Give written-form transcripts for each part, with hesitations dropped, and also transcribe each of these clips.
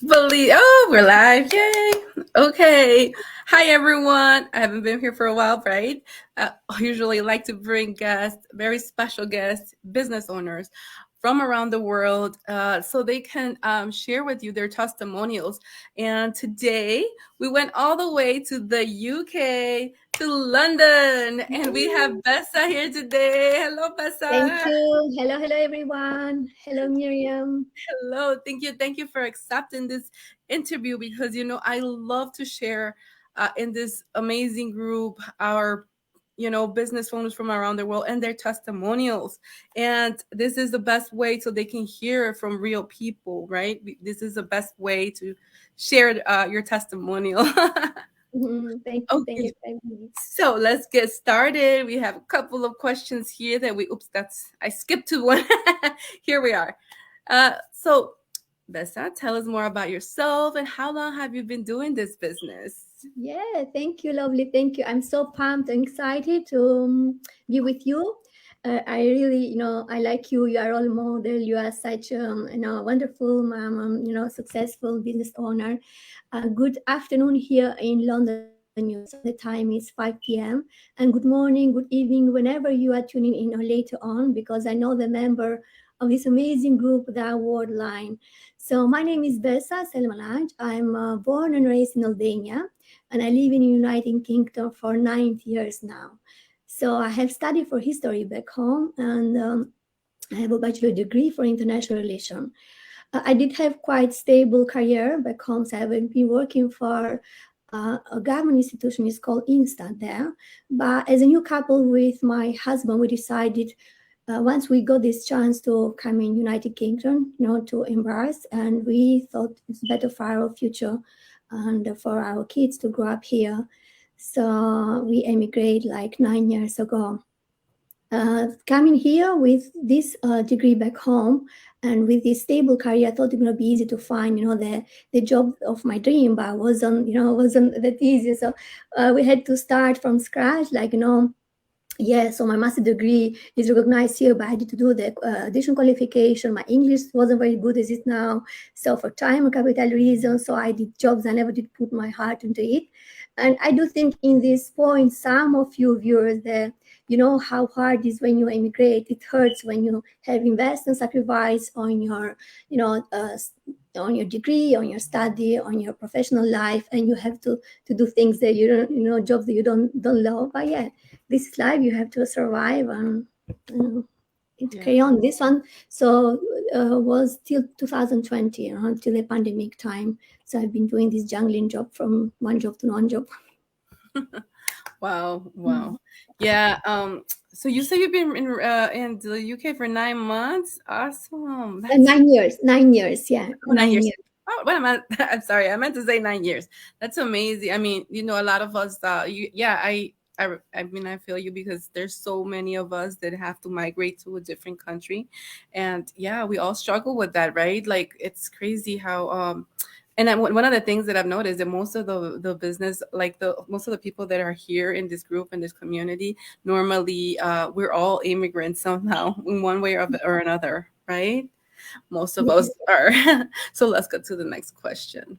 Believe. Oh, we're live. Yay. Okay. Hi, everyone. I haven't been here for a while, right? I usually like to bring guests, very special guests, business owners from around the world, so they can share with you their testimonials. And today we went all the way to the UK, to London, and we have Bessa here today. Hello, Thank Bessa. you. Hello, everyone. Hello, Miriam. Hello, thank you for accepting this interview because I love to share in this amazing group our business owners from around the world and their testimonials, and this is the best way so they can hear from real people, right? This is the best way to share your testimonial. Thank you. Thank Okay, you for having me. so let's get started. We have a couple of questions here that that's I skipped to one. Here we are. So Bessa, tell us more about yourself and how long have you been doing this business? Yeah, thank you, lovely. Thank you. I'm so pumped and excited to be with you. I really, I like you. You are a role model. You are such, wonderful, successful business owner. Good afternoon here in London. So the time is 5 p.m. And good morning, good evening, whenever you are tuning in or later on, because I know the member of this amazing group, the World Line. So my name is Bessa Selmalaj. I'm born and raised in Albania, and I live in the United Kingdom for 9 years now. So I have studied for history back home, and I have a bachelor degree for international relations. I did have quite stable career back home. So I've been working for a government institution is called Instant there. But as a new couple with my husband, we decided once we got this chance to come in United Kingdom, to embrace, and we thought it's better for our future and for our kids to grow up here. So we emigrated like 9 years ago. Coming here with this degree back home and with this stable career, I thought it would be easy to find, the job of my dream, but wasn't that easy. So we had to start from scratch, yeah, so my master degree is recognized here, but I had to do the additional qualification. My English wasn't very good as it now. So for time and capital reasons, so I did jobs. I never did put my heart into it. And I do think in this point, some of you viewers there, you know how hard it is when you immigrate. It hurts when you have invest and sacrifice on your, on your degree, on your study, on your professional life, and you have to do things that you don't, jobs that you don't love. But yeah, this is life. You have to survive and carry on. This one so was till 2020, until the pandemic time. So I've been doing this jungling job from one job to one job. Wow. Yeah. So you said you've been in the UK for 9 months. Awesome. That's 9 years. 9 years. Yeah, 9 years. 9 years. Oh, what am I? I'm sorry. I meant to say 9 years. That's amazing. I mean, a lot of us. Yeah. I mean, I feel you because there's so many of us that have to migrate to a different country, and yeah, we all struggle with that, right? Like it's crazy how and one of the things that I've noticed that most of the business, like the most of the people that are here in this group in this community, normally we're all immigrants somehow in one way or another, right? Most of us are. So let's go to the next question.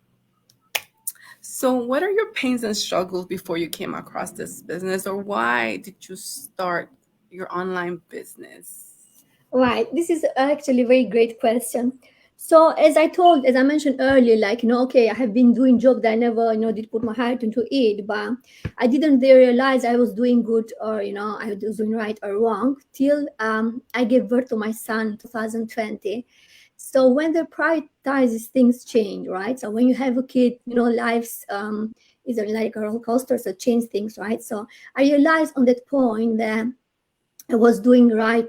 So, what are your pains and struggles before you came across this business, or why did you start your online business? Right. This is actually a very great question. So as I mentioned earlier, okay, I have been doing job that I never, did put my heart into it, but I didn't realize I was doing good or, I was doing right or wrong till I gave birth to my son in 2020. So when the prioritizes things change, right? So when you have a kid, life's is like a roller coaster, so change things, right? So I realized on that point that I was doing right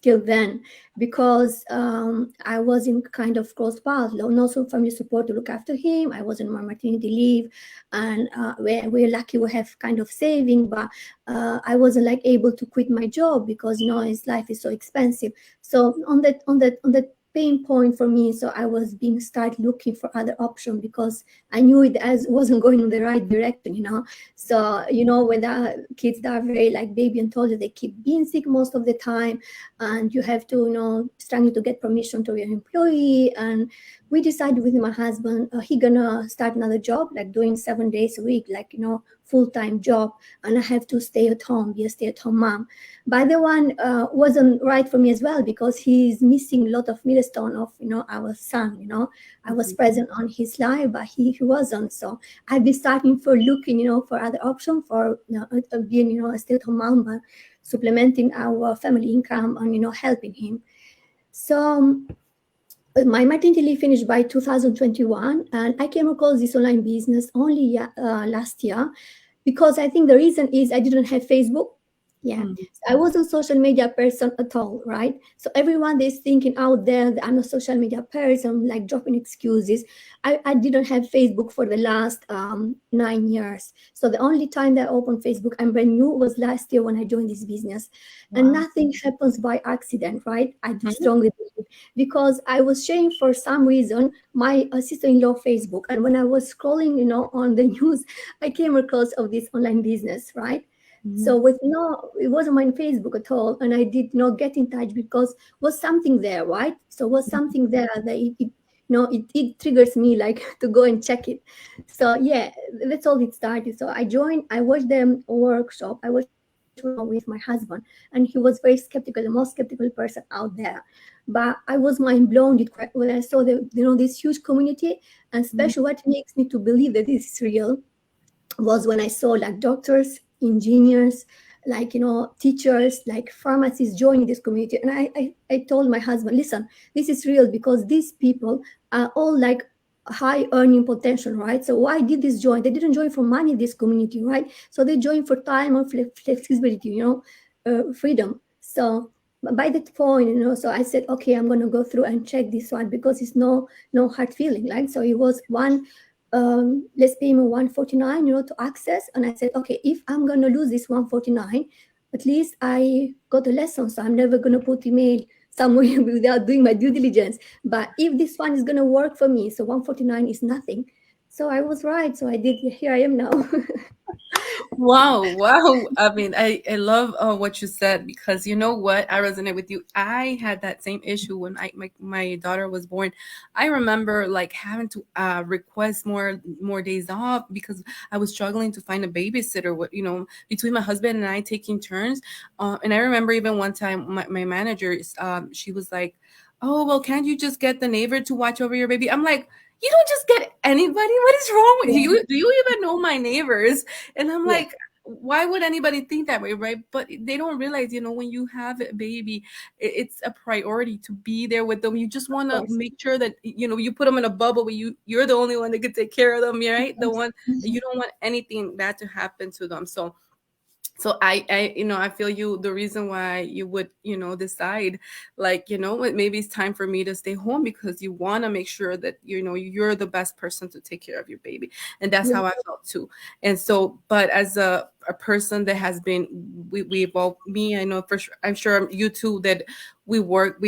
till then because I was in kind of cross path, no family support to look after him. I was in my maternity leave, and we're lucky we have kind of saving, but I wasn't like able to quit my job because his life is so expensive. So on that pain point for me. So I was being start looking for other option because I knew it as wasn't going in the right direction, you know. So when the kids that are very like baby and toddler, they keep being sick most of the time, and you have to struggling to get permission to your employee. And we decided with my husband, he gonna start another job, like doing 7 days a week, like full-time job, and I have to stay at home, be a stay-at-home mom. But the one wasn't right for me as well because he's missing a lot of milestone of our son. I was Mhm. present on his life, but he wasn't. So I've been starting for looking for other option for being a stay-at-home mom, but supplementing our family income and helping him. So my maternity leave finished by 2021, and I came across this online business only last year because I think the reason is I didn't have Facebook. Yeah, Mhm. so I wasn't social media person at all, right? So everyone is thinking out there that I'm a social media person, like dropping excuses. I didn't have Facebook for the last 9 years. So the only time that I opened Facebook, I'm brand new, was last year when I joined this business. And Wow. nothing happens by accident, right? I do Mhm. strongly believe because I was sharing for some reason my sister-in-law Facebook, and when I was scrolling, on the news, I came across of this online business, right? So Mhm. with it wasn't my Facebook at all, and I did not get in touch because was something there, right? So was something there that it triggers me like to go and check it. So yeah, that's all it started. So I joined. I watched the workshop. I watched one with my husband, and he was very skeptical, the most skeptical person out there. But I was mind blown when I saw this huge community, and Mhm. especially what makes me to believe that this is real was when I saw like doctors, engineers, like teachers, like pharmacists joining this community. And I told my husband, listen, this is real because these people are all like high earning potential, right? So why did this join? They didn't join for money, this community, right? So they joined for time or flexibility, freedom. So by that point, so I said, okay, I'm gonna go through and check this one because it's no hard feeling. Like so it was one let's pay me 149 to access. And I said, okay, if I'm going to lose this 149, at least I got a lesson, so I'm never going to put email somewhere without doing my due diligence. But if this one is going to work for me, so 149 is nothing. So I was right, so I did. Here I am now. Wow, wow. I mean, I love what you said because you know what? I resonate with you. I had that same issue when my daughter was born. I remember like having to request more days off because I was struggling to find a babysitter. What between my husband and I taking turns. And I remember even one time my manager, she was like, "Oh well, can't you just get the neighbor to watch over your baby?" I'm like, "You don't just get anybody. What is wrong with Yeah, you? Do you even know my neighbors?" And I'm yeah, like, why would anybody think that way, right? But they don't realize, when you have a baby, it's a priority to be there with them. You just of want to course. make sure that you put them in a bubble where you're the only one that can take care of them, right? The Yes. one you don't want anything bad to happen to them. So I feel you. The reason why you would decide, like, maybe it's time for me to stay home because you want to make sure that you're the best person to take care of your baby. And that's Yeah, how I felt too. And so, but as a person that has been, we both, me, I know for sure, I'm sure you too, that we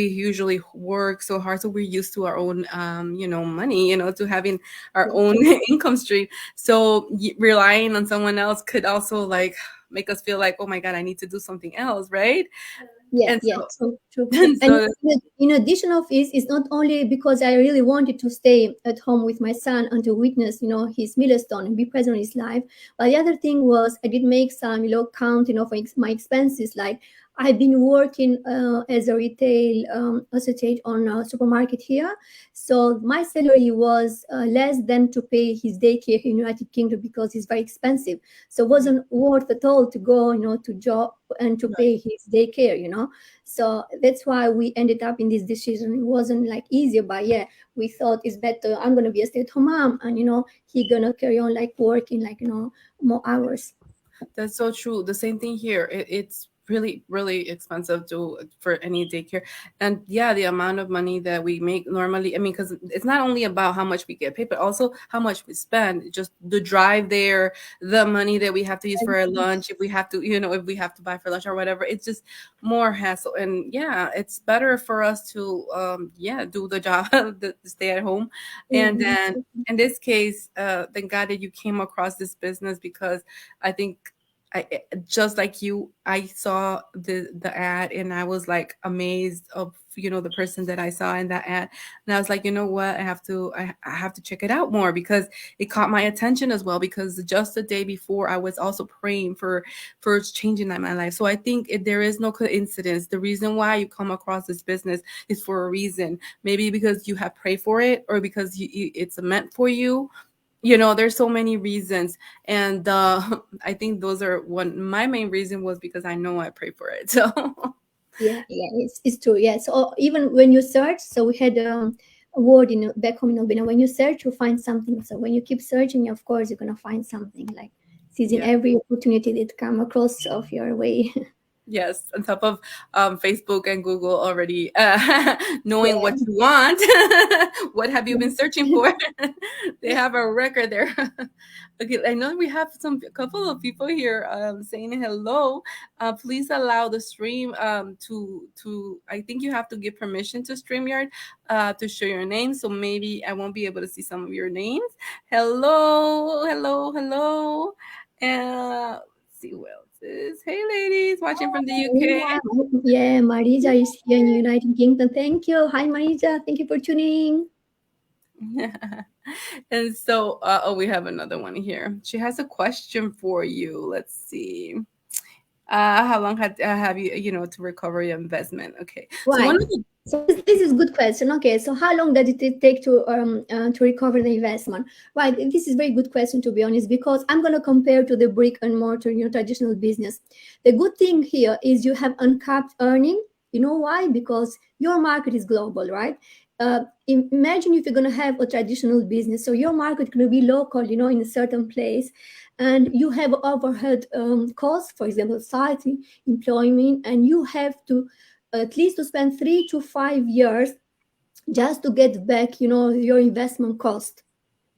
usually work so hard, so we're used to our own money, to having our yeah, own income stream. So relying on someone else could also like make us feel like, oh my god, I need to do something else, right? yeah, And yeah. so So true. and And so in addition of this, it's not only because I really wanted to stay at home with my son and to witness, his milestone and be present in his life. But the other thing was I did make some, count, for my expenses. Like I've been working as a retail associate on a supermarket here. So my salary was less than to pay his daycare in United Kingdom because it's very expensive. So it wasn't worth at all to go, to job and to pay his daycare. So that's why we ended up in this decision. It wasn't like easier, but yeah, we thought it's better. I'm gonna be a stay-at-home mom, and he gonna carry on like working like more hours. that's so true. The same thing here. It's really expensive to for any daycare. And yeah, the amount of money that we make normally, I mean, because it's not only about how much we get paid, but also how much we spend, just the drive there, the money that we have to use for our lunch, if we have to, if we have to buy for lunch or whatever, it's just more hassle. And yeah, it's better for us to yeah, do the job, the stay at home. Yeah, And then in this case, thank God that you came across this business, because I think just like you, I saw the ad and I was like amazed of the person that I saw in that ad, and I was like, you know what, I have to check it out more, because it caught my attention as well, because just the day before I was also praying for changing in my life. So I think there is no coincidence. The reason why you come across this business is for a reason, maybe because you have prayed for it, or because it's meant for you. There's so many reasons. And I think those are one, my main reason was because I know I pray for it. So yeah, it's true. Yeah. So even when you search, so we had a word in back home in Albania. When you search, you find something. So when you keep searching, of course, you're gonna find something. Like seizing yeah. every opportunity that come across of your way. Yes, on top of Facebook and Google already knowing what Yeah. you want. What have you been searching for? They have a record there. Okay, I know we have a couple of people here saying hello. Please allow the stream to. I think you have to give permission to StreamYard to show your name. So maybe I won't be able to see some of your names. Hello, hello, hello. Let's see who else is. Hey, ladies, watching from the UK. Marija, yeah, Marija is here in United Kingdom. Thank you. Hi, Marija. Thank you for tuning. And so, oh, we have another one here. She has a question for you. Let's see. How long have you, to recover your investment? Okay. So one Right. of the So this is good question. Okay, so how long does it take to recover the investment? Right. This is very good question, to be honest, because I'm going to compare to the brick and mortar, traditional business. The good thing here is you have uncapped earning. You know why? Because your market is global, right? Imagine if you're going to have a traditional business, so your market going to be local, in a certain place, and you have overhead costs, for example, site employment, and you have to at least to spend 3 to 5 years just to get back your investment cost.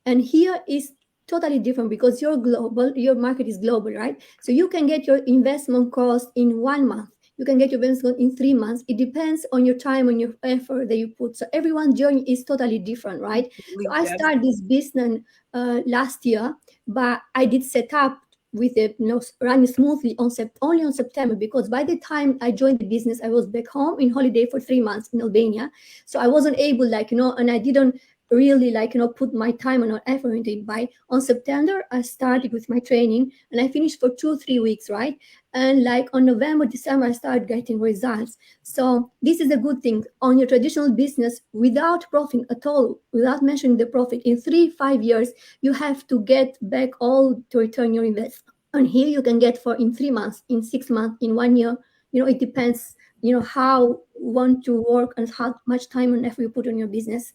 And here is totally different because you're global, your market is global, right? So you can get your investment cost in 1 month, you can get your investment in 3 months. It depends on your time, on your effort that you put. So everyone's journey is totally different, right? So I yes, started this business last year, but I did set up with it, running smoothly only on September, because by the time I joined the business, I was back home in holiday for 3 months in Albania. So I wasn't able, and I didn't really put my time and effort into it. By on September I started with my training and I finished for 2 3 weeks, right? And like on November December I started getting results. So this is a good thing on your traditional business. Without profit at all, without measuring the profit, in 3 5 years you have to get back all to return your investment. And here you can get for in 3 months, in 6 months, in 1 year. It depends how you want to work and how much time and effort you put on your business.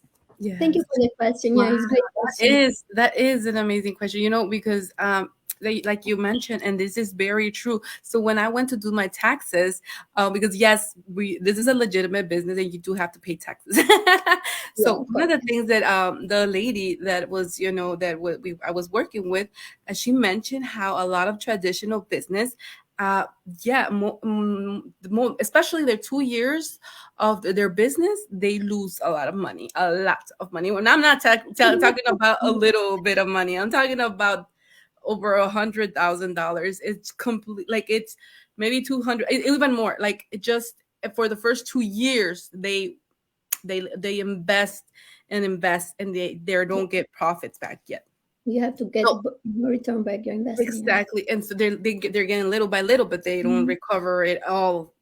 Thank yes. you for the question. Wow, Yeah, it's a great question. that is an amazing question. Because like you mentioned, and this is very true. So when I went to do my taxes, because yes, this is a legitimate business, and you do have to pay taxes. Yeah, So of one of course. the things that the lady that was I was working with, she mentioned how a lot of traditional business. Uh, yeah, especially their 2 years of their business, they lose a lot of money. And I'm not talking about a little bit of money. I'm talking about over $100,000. It's complete, like it's maybe 200, even more. Like it just for the first 2 years, they invest and invest, and they Yeah, don't get profits back yet. you have to get So return back your investment. Yeah. exactly, and so they're getting little by little, but they don't Mhm. recover it all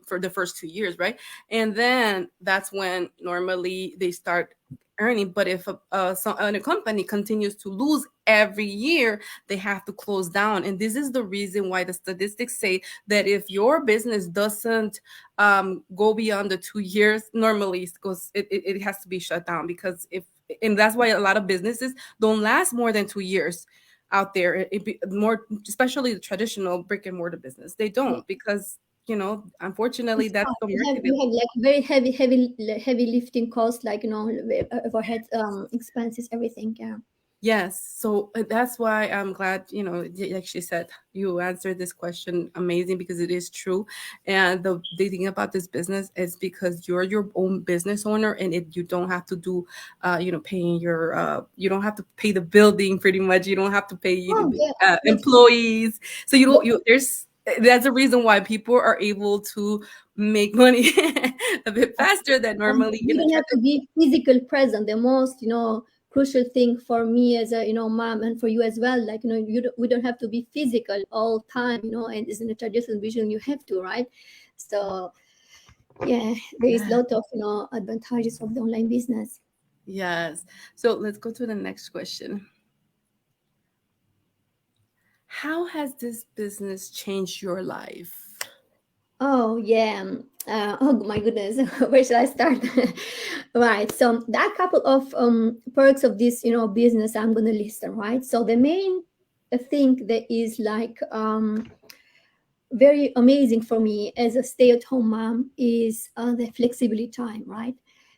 for the first 2 years, right? And then that's when normally they start earning. But if a company continues to lose every year, they have to close down. And this is the reason why the statistics say that if your business doesn't go beyond the 2 years, normally it has to be shut down. Because if and that's why a lot of businesses don't last more than 2 years out there. It be more, especially the traditional brick and mortar business, they Yeah. don't, because unfortunately, It's that's hard. the You have market. you have like very heavy lifting costs, like overhead expenses, everything. Yeah. Yes, so that's why I'm glad, like she said, you answered this question amazing because it is true. And the thing about this business is because you're your own business owner, and you don't have to do, paying you don't have to pay the building pretty much. You don't have to pay Oh yeah, absolutely. employees. So you Yeah. don't, that's the reason why people are able to make money a bit faster than And normally we in a don't have to traditional. be physical present. The most, crucial thing for me as a, mom, and for you as well. Like, we don't have to be physical all time, and it's in a traditional vision, you have to, right? So, yeah, there is a lot of, advantages of the online business. Yes. So let's go to the next question. How has this business changed your life? Oh yeah. Oh my goodness, where should I start? Right. So that couple of perks of this, business, I'm gonna list them. Right. So the main thing that is like very amazing for me as a stay-at-home mom is the flexibility time, right?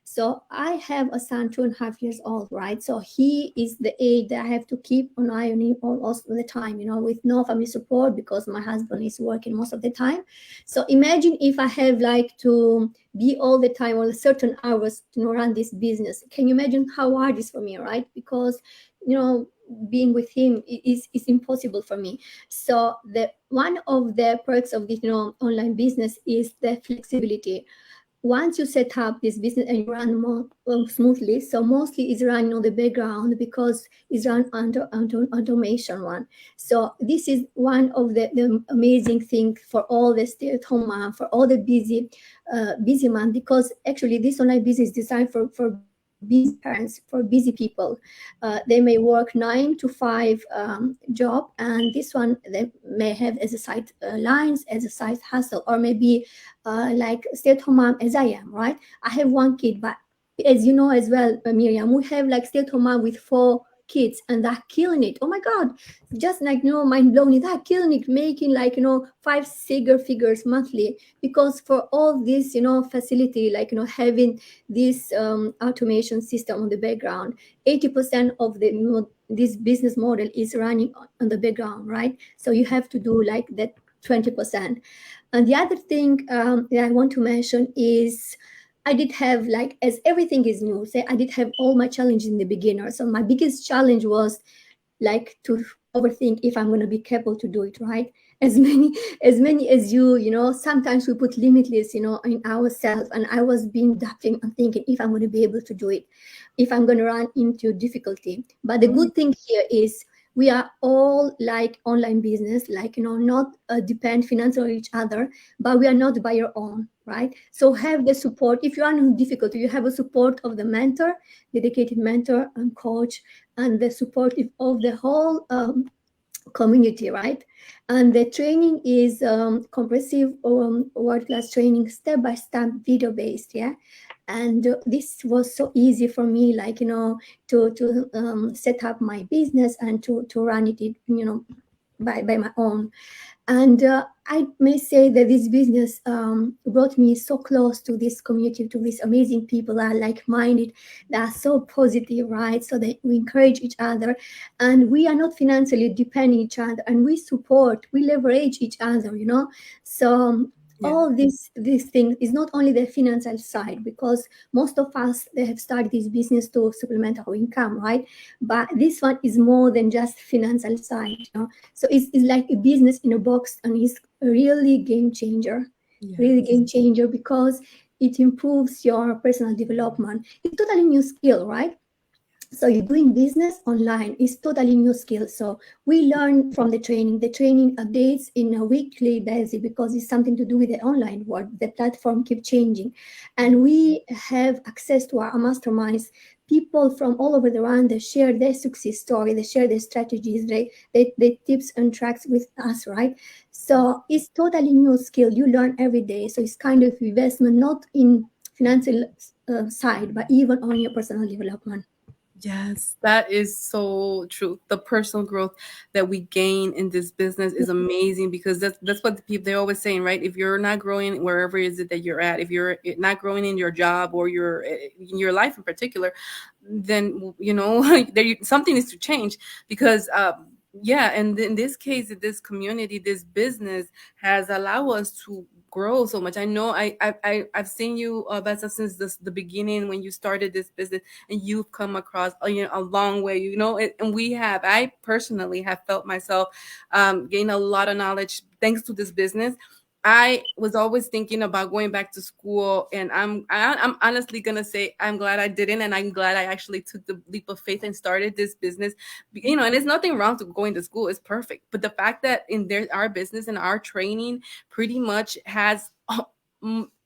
So I have a son 2.5 years old, right? So he is the age that I have to keep an eye on him all the time, with no family support because my husband is working most of the time. So imagine if I have like to be all the time or certain hours to run this business. Can you imagine how hard it is for me, right? Because being with him is impossible for me. So the one of the perks of this, online business is the flexibility. Once you set up this business and you run more smoothly, so mostly it's running on the background because it's run under automation one. So this is one of the amazing thing for all the stay-at-home mom, for all the busy man, because actually this online business is designed for busy parents, for busy people. They may work 9 to 5 job, and this one they may have as a side lines, as a side hustle, or maybe like stay-at-home mom as I am, right? I have one kid, but as you know as well, Miriam, we have like stay-at-home mom with 4 kids, and they're killing it. Oh my God, just like mind blowing. They're killing it, making like 5 figures monthly because for all this facility, like having this automation system on the background. 80% of the this business model is running on the background, right? So you have to do like that 20%. And the other thing that I want to mention is I did have like, as everything is new, say I did have all my challenges in the beginner. So my biggest challenge was like to overthink if I'm going to be capable to do it, right? As many as sometimes we put limitless in ourselves, and I was being doubting and thinking if I'm going to be able to do it, if I'm going to run into difficulty. But the Mm, good thing here is we are all like online business, like not depend financially on each other, but we are not by your own, right? So have the support. If you are in difficulty, you have a support of the mentor, dedicated mentor and coach, and the support of the whole community, right? And the training is comprehensive world-class training, step-by-step, video-based, yeah. And this was so easy for me, like to set up my business and to run it, by my own. And I may say that this business brought me so close to this community, to these amazing people that are like-minded, that are so positive, right? So that we encourage each other, and we are not financially depending each other, and we support, we leverage each other, So yeah. all this thing is not only the financial side, because most of us, they have started this business to supplement our income, right? But this one is more than just financial side, so it's like a business in a box, and it's a really really Yes. game changer, because it improves your personal development. It's totally new skill, right? So you're doing business online is totally new skill. So we learn from the training updates in a weekly basis, because it's something to do with the online world. The platform keep changing, and we have access to our masterminds. People from all over the world, they share their success story, they share their strategies, they tips and tracks with us, right? So it's totally new skill you learn every day. So it's kind of investment, not in financial side, but even on your personal development. Yes, that is so true. The personal growth that we gain in this business is amazing, because that's what the people, they're always saying, right? If you're not growing wherever is it that you're at, if you're not growing in your job or your in your life in particular, then something needs to change, because yeah, and in this case, this community, this business has allowed us to grow so much. I know I've seen you, Bessa, since the beginning when you started this business, and you've come across a long way, and I personally have felt myself gain a lot of knowledge thanks to this business. I was always thinking about going back to school, and I'm honestly gonna say I'm glad I didn't, and I'm glad I actually took the leap of faith and started this business. And there's nothing wrong to going to school; it's perfect. But the fact that in there our business and our training pretty much has, I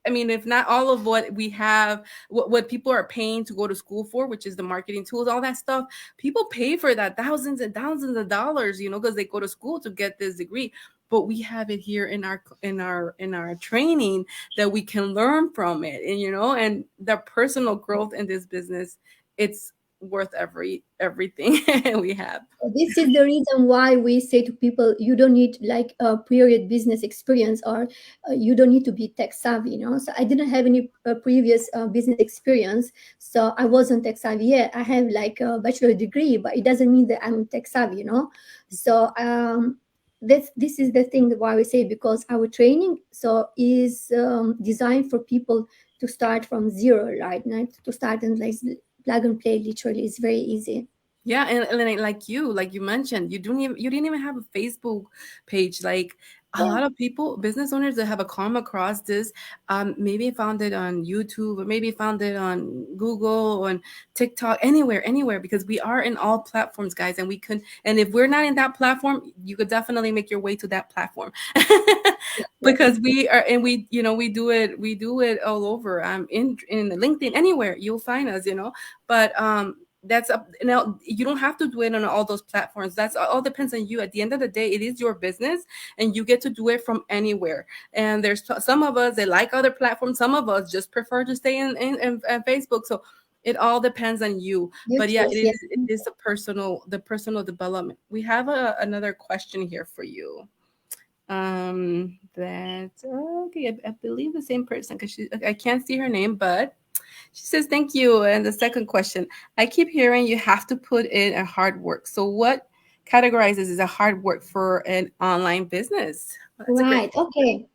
mean, if not all of what we have, what people are paying to go to school for, which is the marketing tools, all that stuff, people pay for that thousands and thousands of dollars, because they go to school to get this degree. But we have it here in our training, that we can learn from it, and the personal growth in this business, it's worth everything we have. This is the reason why we say to people, you don't need like a period business experience, or you don't need to be tech savvy, so I didn't have any previous business experience, so I wasn't tech savvy yet. I have like a bachelor degree, but it doesn't mean that I'm tech savvy. So this is the thing why we say, because our training so is designed for people to start from zero, right? Not to start and like plug and play. Literally, it's very easy. Yeah, and like you mentioned, you didn't even have a Facebook page. Like a Yeah. lot of people, business owners that have a come across this, maybe found it on YouTube, or maybe found it on Google, on TikTok, anywhere, because we are in all platforms, guys, and we can. And if we're not in that platform, you could definitely make your way to that platform, because we are, and we do it all over. In LinkedIn, anywhere you'll find us, but that's up you don't have to do it on all those platforms. That's all depends on you. At the end of the day, it is your business, and you get to do it from anywhere. And there's some of us that like other platforms, some of us just prefer to stay in Facebook. So it all depends on you. You But yeah, choose, yeah. it is the personal development. We have another question here for you. That Okay, I believe the same person, because I can't see her name, but she says, thank you. And the second question, I keep hearing you have to put in a hard work. So what categorizes as a hard work for an online business? Well, that's a great Right. Okay.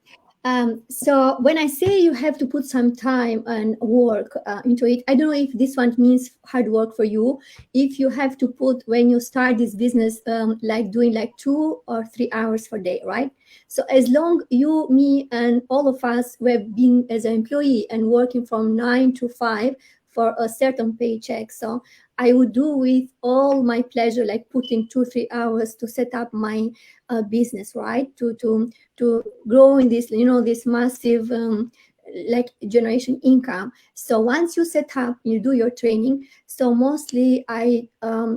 So when I say you have to put some time and work into it, I don't know if this one means hard work for you. If you have to put when you start this business, like doing like 2 or 3 hours per day, right? So as long you, me, and all of us who have been as an employee and working from 9 to 5 for a certain paycheck, so I would do with all my pleasure, like putting 2 3 hours to set up my business, right? To grow in this, this massive like generation income. So once you set up, you do your training. So mostly I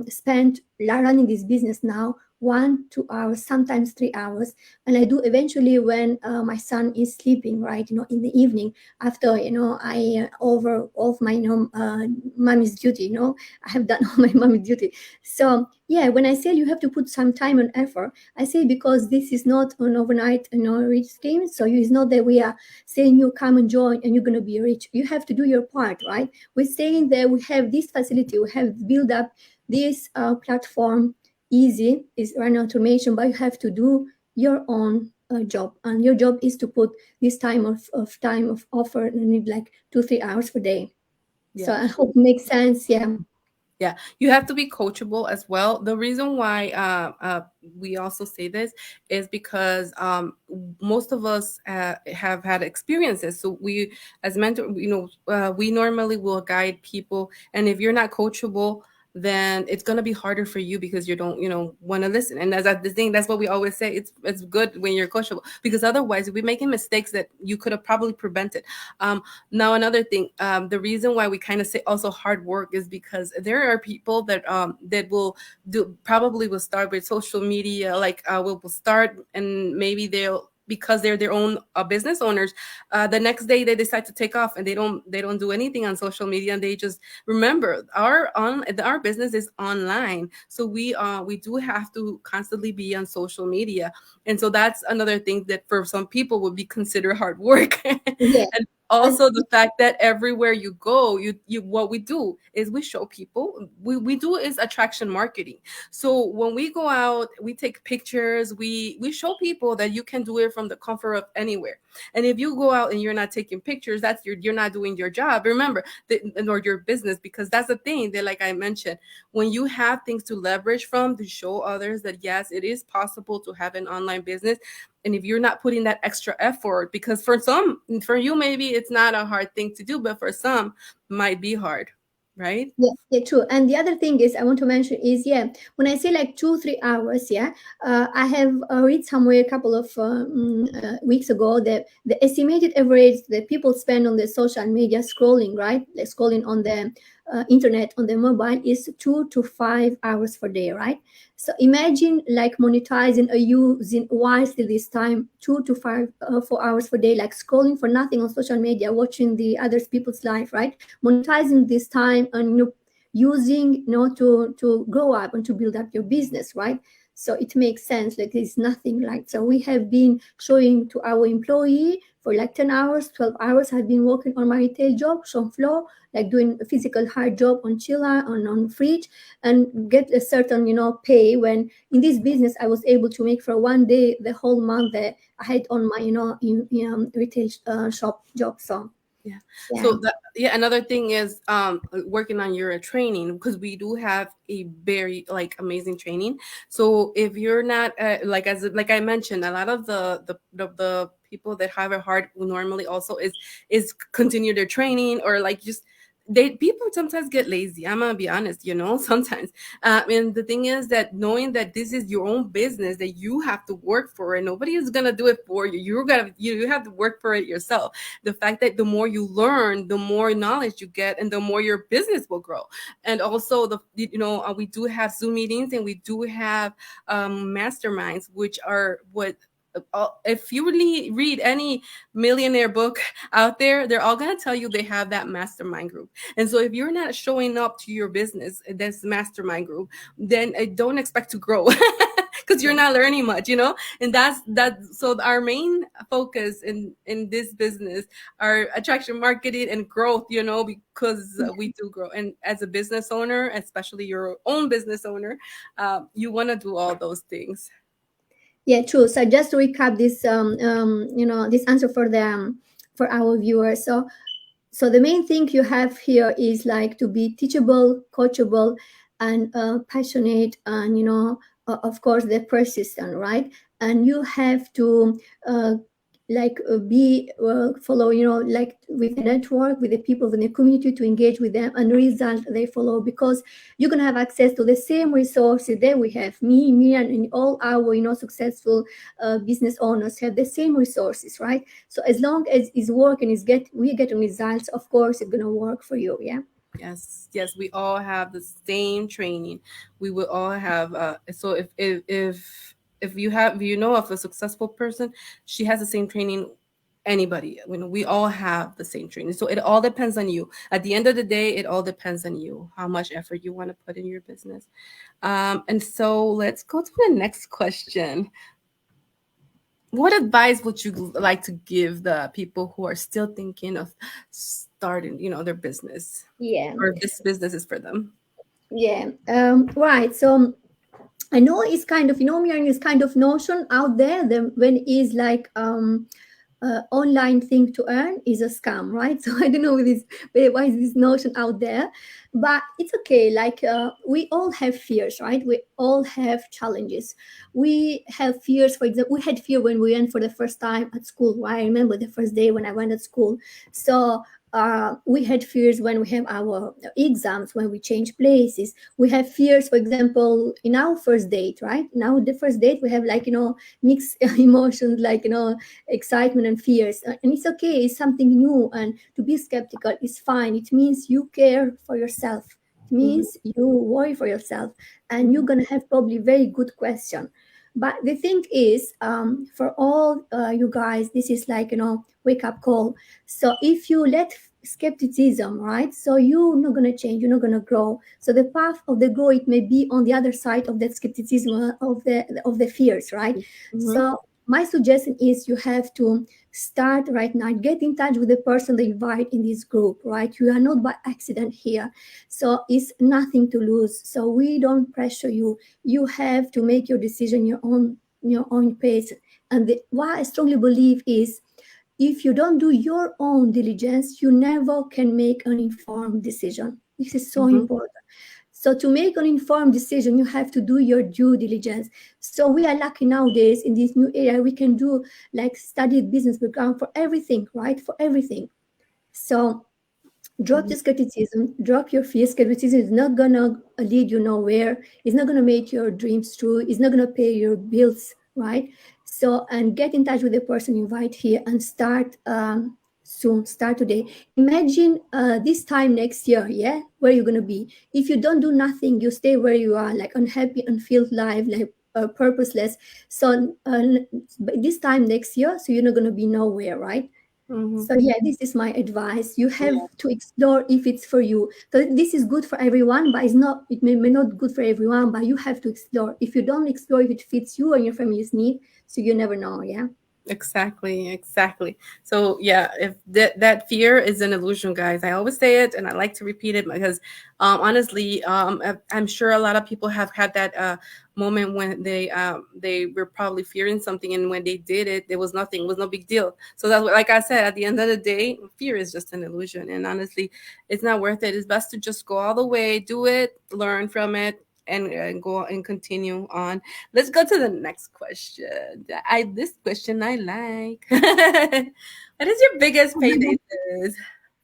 spend running this business now 1 2 hours, sometimes 3 hours, and I do eventually when my son is sleeping, right, in the evening, after I over of my mommy's duty, I have done all my mommy duty. So yeah, when I say you have to put some time and effort, I say because this is not an overnight, rich scheme. So it's not that we are saying you come and join and you're going to be rich. You have to do your part, right? We're saying that we have this facility, we have built up this platform. Easy is run automation, but you have to do your own job, and your job is to put this time of offer. You need like 2 3 hours per day. So Yeah. I hope it makes sense. Yeah. Yeah, you have to be coachable as well. The reason why we also say this is because most of us have had experiences. So we, as mentor, we normally will guide people, and if you're not coachable, then it's gonna be harder for you, because you don't, want to listen. And that's the thing. That's what we always say. It's good when you're coachable, because otherwise, you'll be making mistakes that you could have probably prevented. Now, another thing, the reason why we kind of say also hard work is because there are people that will probably will start with social media, like will start, and maybe because they're their own business owners, the next day they decide to take off and they don't do anything on social media, and they just remember our business is online, so we do have to constantly be on social media. And so that's another thing that for some people would be considered hard work. Yeah. And And also the fact that everywhere you go, you what we do is we show people, we do is attraction marketing. So when we go out, we take pictures, we show people that you can do it from the comfort of anywhere. And if you go out and you're not taking pictures, that's you're not doing your job. Remember, or your business, because that's the thing that, like I mentioned, when you have things to leverage from to show others that yes, it is possible to have an online business. And if you're not putting that extra effort, because for you maybe it's not a hard thing to do, but for some might be hard, right? yeah, yeah, true. And the other thing is I want to mention is, yeah, when I say like 2 3 hours, yeah, I have read somewhere a couple of weeks ago that the estimated average that people spend on the social media scrolling, right, like scrolling on the internet on the mobile is 2 to 5 hours per day, right? So imagine like monetizing or using wisely this time, 2 to 4 hours per day, like scrolling for nothing on social media, watching the others people's life, right? Monetizing this time and using to grow up and to build up your business, right? So it makes sense, like there's nothing like, so we have been showing to our employee for like 10 hours 12 hours I've been working on my retail job on floor, like doing a physical hard job on chiller on fridge, and get a certain pay. When in this business I was able to make for one day the whole month that I had on my retail shop job. So Yeah. yeah. So another thing is working on your training, because we do have a very like amazing training. So if you're not like I mentioned, a lot of the people that have it hard normally also is continue their training, or like just they people sometimes get lazy. I'm gonna be honest, sometimes. And the thing is that knowing that this is your own business that you have to work for, and nobody is gonna do it for you. You have to work for it yourself. The fact that the more you learn, the more knowledge you get, and the more your business will grow. And also we do have Zoom meetings, and we do have masterminds, which are what if you really read any millionaire book out there, they're all going to tell you they have that mastermind group. And so if you're not showing up to your business, this mastermind group, then don't expect to grow because you're not learning much, and that. So our main focus in this business are attraction marketing and growth, because we do grow. And as a business owner, especially your own business owner, you want to do all those things. Yeah, true. So just to recap this, this answer for for our viewers. So the main thing you have here is like to be teachable, coachable, and passionate, and of course, the persistent, right? And you have to be follow, like with the network, with the people in the community, to engage with them, and result they follow, because you're gonna have access to the same resources that we have. Me, and all our successful business owners have the same resources, right? So as long as it's working, we getting results, of course it's gonna work for you. Yeah. Yes, yes, we all have the same training. We will all have. So if you know of a successful person, she has the same training. Anybody, we all have the same training. So it all depends on you. At the end of the day, it all depends on you how much effort you want to put in your business. And so let's go to the next question. What advice would you like to give the people who are still thinking of starting, their business, Yeah. or this business is for them? Yeah. Right. So I know it's kind of, Miriam, is kind of notion out there that when is like online thing to earn is a scam, right? So I don't know why is this notion out there, but it's okay. Like we all have fears, right? We all have challenges. We have fears. For example, we had fear when we went for the first time at school. Right? I remember the first day when I went at school. So we had fears when we have our exams, when we change places. We have fears, for example, in our first date, right? Now the first date we have like mixed emotions, like excitement and fears. And it's okay, it's something new, and to be skeptical is fine. It means you care for yourself, it Mhm, means you worry for yourself, and you're mhm. gonna have probably very good question. But the thing is, for all you guys, this is like, wake up call. So if you let skepticism, right, so you're not going to change, you're not going to grow. So the path of the grow, it may be on the other side of that skepticism, of the fears, right? Mm-hmm. So my suggestion is you have to start right now, get in touch with the person they invite in this group, right? You are not by accident here, so it's nothing to lose. So we don't pressure you. You have to make your decision your own pace. And what I strongly believe is, if you don't do your own diligence, you never can make an informed decision. This is so Mm-hmm. important. So to make an informed decision, you have to do your due diligence. So we are lucky nowadays in this new area. We can do like study business background for everything, right? For everything. So drop Mm-hmm. the skepticism, drop your fear. Skepticism is not gonna lead you nowhere. It's not gonna make your dreams true. It's not gonna pay your bills, right? So, and get in touch with the person you invite here and start soon. Start today. Imagine this time next year, yeah, where you're gonna be. If you don't do nothing, you stay where you are, like unhappy, unfilled life, like purposeless. So this time next year, so you're not gonna be nowhere, right? Mm-hmm. So yeah, this is my advice. You have Yeah. to explore if it's for you. So this is good for everyone, but it's not. It may not good for everyone, but you have to explore. If you don't explore, if it fits you and your family's need, so you never know. Yeah. Exactly, exactly. So yeah, if that fear is an illusion, guys, I always say it, and I like to repeat it because, honestly, I'm sure a lot of people have had that moment when they were probably fearing something, and when they did it, there was nothing, it was no big deal. So that's what, like I said, at the end of the day, fear is just an illusion, and honestly, it's not worth it. It's best to just go all the way, do it, learn from it, and go and continue on. Let's go to the next question. This question I like. What is your biggest payday? Sis?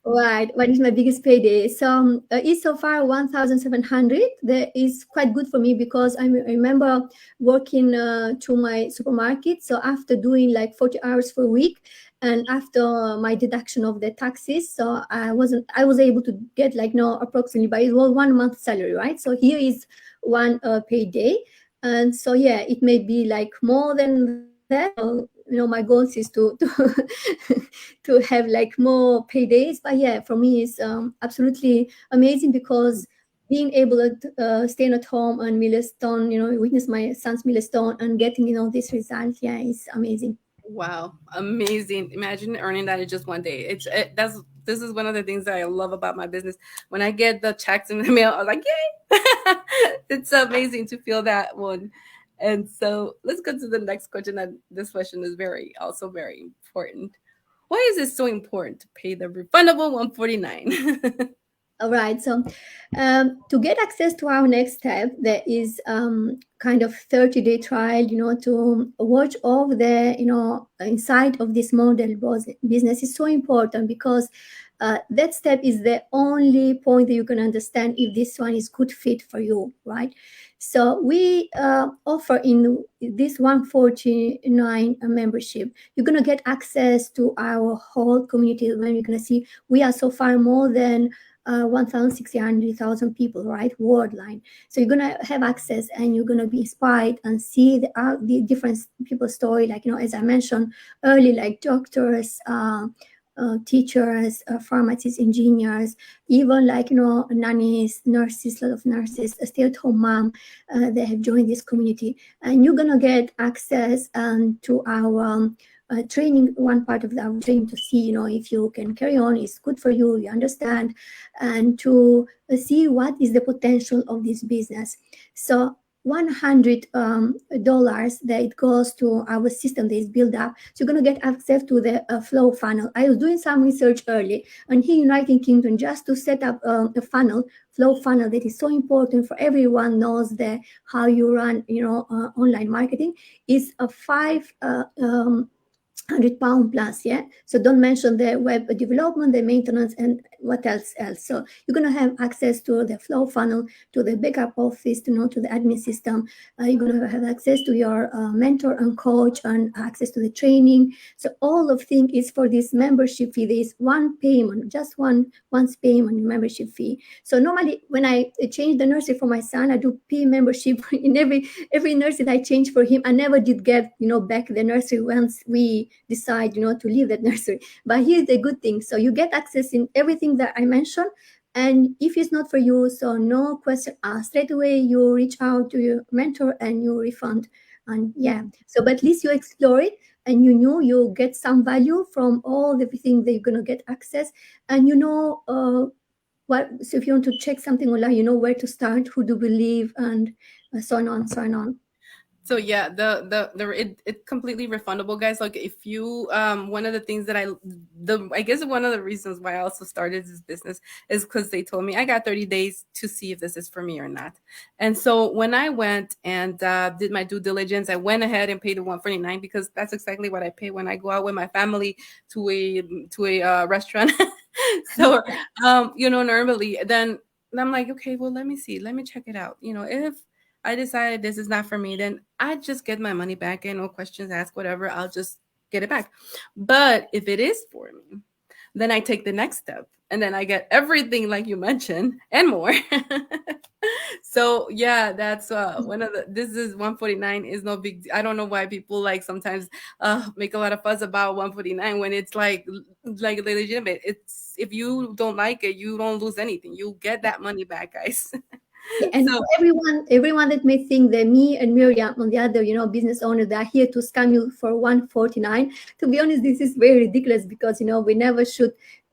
Right. What is my biggest payday? So it's so far 1,700. That is quite good for me because I remember working to my supermarket. So after doing like 40 hours per week, and after my deduction of the taxes, so I was able to get like no approximately, but it was 1 month salary, right? So here is one payday, and so yeah, it may be like more than that. So my goals is to to have like more paydays. But yeah, for me it's absolutely amazing because being able to staying at home and milestone, witness my son's milestone and getting this result, yeah, is amazing. Wow, amazing! Imagine earning that in just one day. That's this is one of the things that I love about my business. When I get the checks in the mail, I was like, yay! It's amazing to feel that one. And so let's go to the next question. And this question is also very important. Why is it so important to pay the refundable 149? All right. So, to get access to our next step, there is kind of 30-day trial, to watch all the, inside of this model business is so important because that step is the only point that you can understand if this one is good fit for you, right? So we offer in this 149 membership, you're going to get access to our whole community. When you're going to see, we are so far more than 1,600,000 people, right, worldwide. So you're gonna have access, and you're gonna be inspired and see the different people's story. Like as I mentioned earlier, like doctors, teachers, pharmacists, engineers, even like nannies, nurses, a lot of nurses, a stay-at-home mom. They have joined this community, and you're gonna get access to our training, one part of our training, to see if you can carry on, it's good for you, you understand, and to see what is the potential of this business. So $100 that it goes to our system that is built up. So you're going to get access to the flow funnel. I was doing some research early, and here in United Kingdom, just to set up a flow funnel that is so important for everyone knows that how you run, online marketing, is a £500 plus. Yeah. So don't mention the web development, the maintenance, and what else? So you're going to have access to the flow funnel, to the backup office, to the admin system. You're going to have access to your mentor and coach, and access to the training. So all of things is for this membership fee. There is one payment, just once payment membership fee. So normally when I change the nursery for my son, I do pay membership in every nursery that I change for him. I never did get back the nursery once we decide to leave that nursery. But here's the good thing: so you get access in everything that I mentioned. And if it's not for you, so no question asked. Straight away, you reach out to your mentor and you refund. And yeah, so but at least you explore it, and you get some value from all everything that you're gonna get access. And what. So if you want to check something online, you know where to start, who to believe, and so on, so on. So yeah, it's completely refundable, guys. Like if you one of the things that I guess one of the reasons why I also started this business is because they told me I got 30 days to see if this is for me or not. And so when I went and did my due diligence, I went ahead and paid the 149 because that's exactly what I pay when I go out with my family to a restaurant. So normally then I'm like, okay, well, let me see, let me check it out. If I decided this is not for me, then I just get my money back and no questions asked, whatever. I'll just get it back. But if it is for me, then I take the next step and then I get everything like you mentioned and more. So yeah, that's one of the this is 149 is no big. I don't know why people like sometimes make a lot of fuss about 149 when it's like legitimate. It's if you don't like it, you don't lose anything. You get that money back, guys. Yeah, and So for everyone that may think that me and Miriam on the other, business owner, that are here to scam you for 149. To be honest, this is very ridiculous because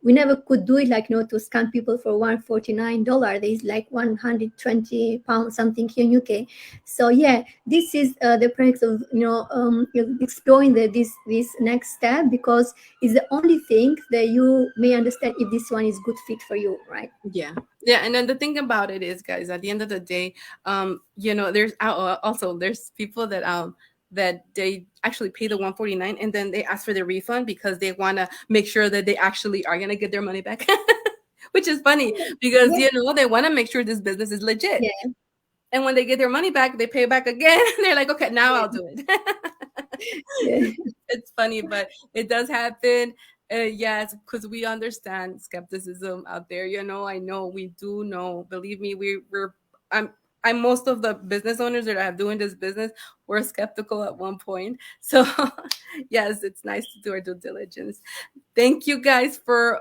we never could do it, like to scam people for $149. There is like 120 pounds something here in UK. So yeah, this is the price of exploring this next step, because it's the only thing that you may understand if this one is good fit for you, right? yeah, and then the thing about it is, guys, at the end of the day, there's also there's people that they actually pay the 149 and then they ask for their refund because they want to make sure that they actually are going to get their money back. Which is funny because Yeah, they want to make sure this business is legit. yeah, And when they get their money back, they pay back again. They're like, okay, now I'll yeah, do it. yeah. It's funny, but it does happen. Yes, because we understand skepticism out there. I know we do know. Believe me, I'm I'm most of the business owners that are doing this business were skeptical at one point. So yes, it's nice to do our due diligence. Thank you guys for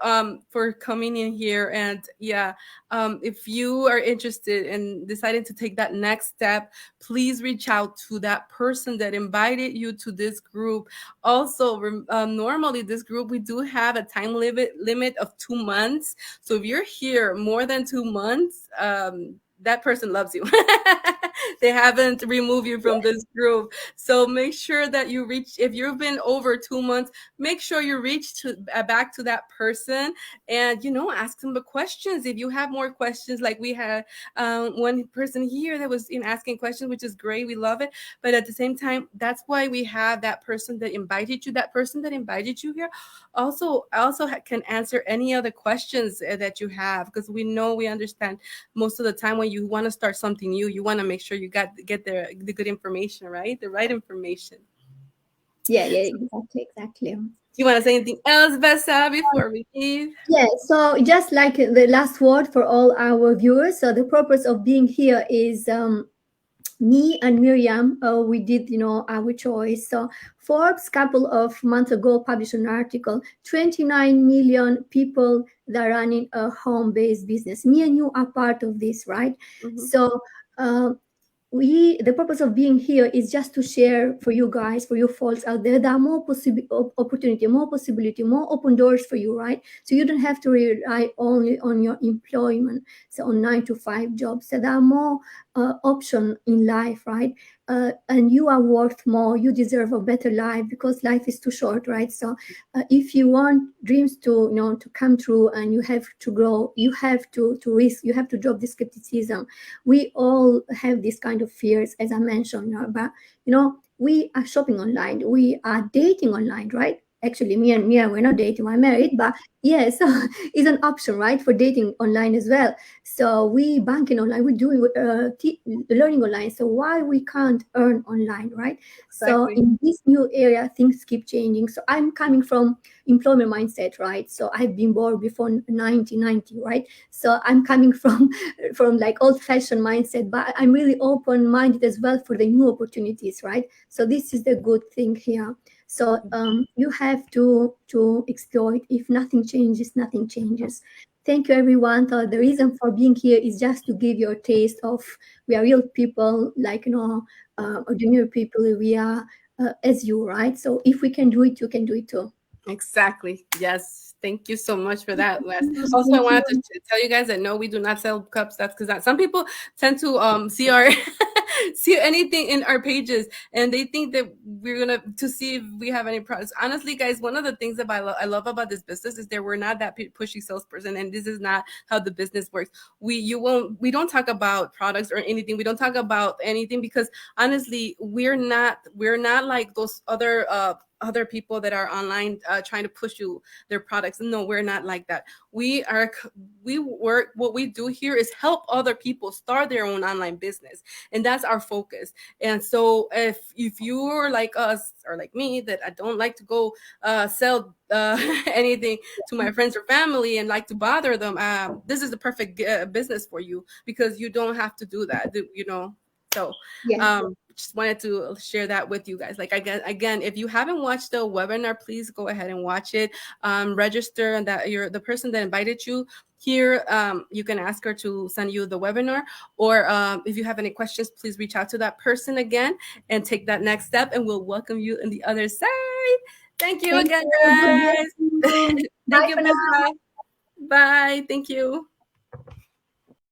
coming in here. And yeah, if you are interested in deciding to take that next step, please reach out to that person that invited you to this group. Also, normally this group we do have a time limit of 2 months. So if you're here more than 2 months, that person loves you. They haven't removed you from this group. So make sure that you reach, if you've been over 2 months, make sure you reach back to that person and ask them the questions. If you have more questions, like we had one person here that was in asking questions, which is great, we love it. But at the same time, that's why we have that person that invited you. That person that invited you here also can answer any other questions that you have, because we understand most of the time when you want to start something new, you want to make sure you get the good information, right? The right information. Yeah, yeah, exactly. You want to say anything else, Bessa, before we leave? Yeah, so just like the last word for all our viewers, so the purpose of being here is me and Miriam, we did, our choice. So Forbes, couple of months ago, published an article: 29 million people that are running a home-based business. Me and you are part of this, right? Mm-hmm. So uh, the purpose of being here is just to share for you guys, for you folks out there, there are more opportunity, more possibility, more open doors for you, right? So you don't have to rely only on your employment, so on 9 to 5 jobs. So there are more option in life, right? And you are worth more. You deserve a better life, because life is too short, right? So if you want dreams to come true, and you have to grow, you have to risk, you have to drop the skepticism. We all have this kind of fears, as I mentioned, but we are shopping online, we are dating online, right? actually me and Mia, we're not dating, we're married, but yeah, so it's an option, right, for dating online as well. So we banking online, we doing learning online. So why we can't earn online, right? So Exactly. in this new area, things keep changing. So I'm coming from employment mindset, right? So I've been born before 1990, right? So I'm coming from like old-fashioned mindset, but I'm really open-minded as well for the new opportunities, right? So this is the good thing here. So you have to explore it. If nothing changes, nothing changes. Thank you, everyone. So the reason for being here is just to give you a taste of we are real people, like ordinary people. We are as you, right? So if we can do it, you can do it too. Exactly. Yes. Thank you so much for that, Les. Also, I Thank wanted to you. tell you guys that no, we do not sell cups. That's because some people tend to see our see anything in our pages, and they think that we're gonna to see if we have any products. Honestly, guys, one of the things that I love about this business is that we're not that pushy salesperson, and this is not how the business works. We don't talk about products or anything. We don't talk about anything because honestly, we're not like those other people that are online trying to push you their products. No, we're not like that. We work. What we do here is help other people start their own online business, and that's our focus. And so, if you're like us or like me, that I don't like to go sell anything to my friends or family and like to bother them, this is the perfect business for you because you don't have to do that. So Yes, just wanted to share that with you guys. Like again, if you haven't watched the webinar, please go ahead and watch it. Register, and that you're the person that invited you here. You can ask her to send you the webinar, or if you have any questions, please reach out to that person again and take that next step, and we'll welcome you on the other side. Thank you thank again, you. God bless guys. you. Thank Bye you, for now. Miss. Bye. Thank you.